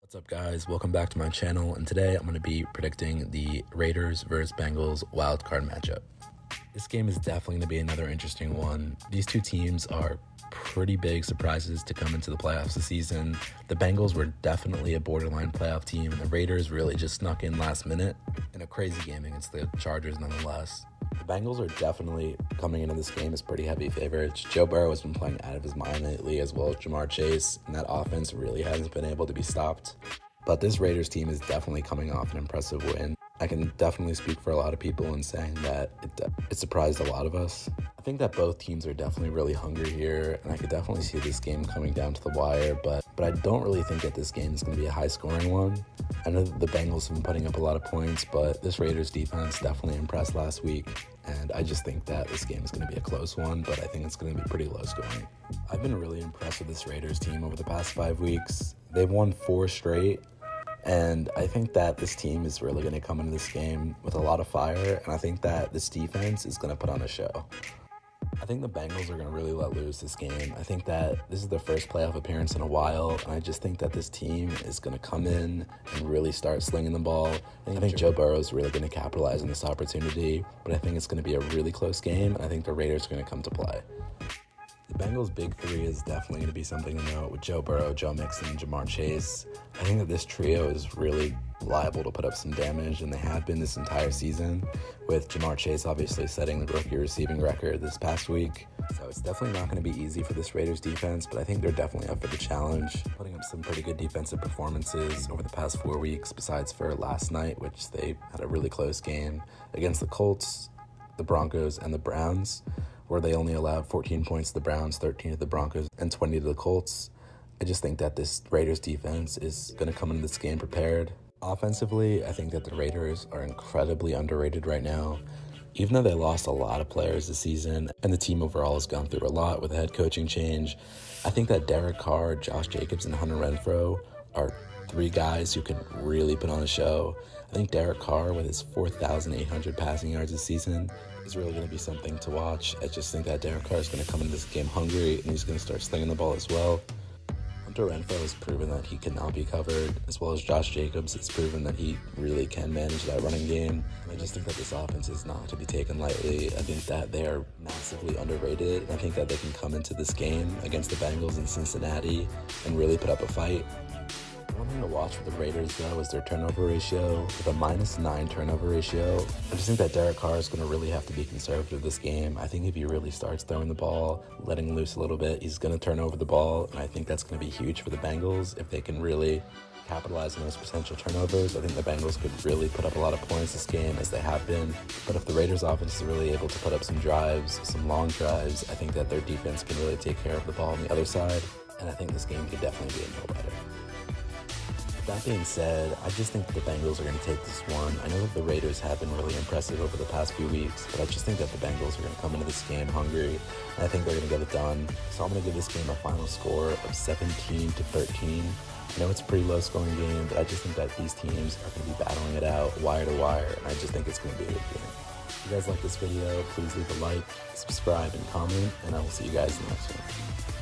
What's up, guys? Welcome back to my channel, and today I'm going to be predicting the Raiders versus Bengals wildcard matchup. This game is definitely going to be another interesting one. These two teams are pretty big surprises to come into the playoffs this season. The Bengals were definitely a borderline playoff team, and the Raiders really just snuck in last minute in a crazy game against the Chargers nonetheless. The Bengals are definitely coming into this game as pretty heavy favorites. Joe Burrow has been playing out of his mind lately, as well as Jamar Chase, and that offense really hasn't been able to be stopped. But this Raiders team is definitely coming off an impressive win. I can definitely speak for a lot of people in saying that it surprised a lot of us. I think that both teams are definitely really hungry here, and I could definitely see this game coming down to the wire, but I don't really think that this game is going to be a high-scoring one. I know that the Bengals have been putting up a lot of points, but this Raiders defense definitely impressed last week, and I just think that this game is going to be a close one, but I think it's going to be pretty low-scoring. I've been really impressed with this Raiders team over the past 5 weeks. They've won 4 straight. And I think that this team is really going to come into this game with a lot of fire, and I think that this defense is going to put on a show. I think the Bengals are going to really let loose this game. I think that this is their first playoff appearance in a while, and I just think that this team is going to come in and really start slinging the ball. I think Joe Burrow is really going to capitalize on this opportunity, but I think it's going to be a really close game, and I think the Raiders are going to come to play. The Bengals' big three is definitely going to be something to note with Joe Burrow, Joe Mixon, and Jamar Chase. I think that this trio is really liable to put up some damage, and they have been this entire season, with Jamar Chase obviously setting the rookie receiving record this past week. So it's definitely not going to be easy for this Raiders defense, but I think they're definitely up for the challenge, putting up some pretty good defensive performances over the past 4 weeks, besides for last night, which they had a really close game against the Colts, the Broncos, and the Browns, where they only allowed 14 points to the Browns, 13 to the Broncos, and 20 to the Colts. I just think that this Raiders defense is going to come into this game prepared. Offensively, I think that the Raiders are incredibly underrated right now. Even though they lost a lot of players this season, and the team overall has gone through a lot with a head coaching change, I think that Derek Carr, Josh Jacobs, and Hunter Renfrow are 3 guys who can really put on a show. I think Derek Carr, with his 4,800 passing yards this season, is really going to be something to watch. I just think that Derek Carr is going to come into this game hungry, and he's going to start slinging the ball as well. Hunter Renfrow has proven that he cannot be covered, as well as Josh Jacobs has proven that he really can manage that running game. And I just think that this offense is not to be taken lightly. I think that they are massively underrated, and I think that they can come into this game against the Bengals in Cincinnati and really put up a fight. One thing to watch with the Raiders, though, is their turnover ratio. With a -9 turnover ratio, I just think that Derek Carr is going to really have to be conservative this game. I think if he really starts throwing the ball, letting loose a little bit, he's going to turn over the ball, and I think that's going to be huge for the Bengals if they can really capitalize on those potential turnovers. I think the Bengals could really put up a lot of points this game, as they have been. But if the Raiders offense is really able to put up some drives, some long drives, I think that their defense can really take care of the ball on the other side, and I think this game could definitely be a no-brainer. That being said, I just think that the Bengals are going to take this one. I know that the Raiders have been really impressive over the past few weeks, but I just think that the Bengals are going to come into this game hungry, and I think they're going to get it done. So I'm going to give this game a final score of 17-13. I know it's a pretty low-scoring game, but I just think that these teams are going to be battling it out wire to wire, and I just think it's going to be a good game. If you guys like this video, please leave a like, subscribe, and comment, and I will see you guys in the next one.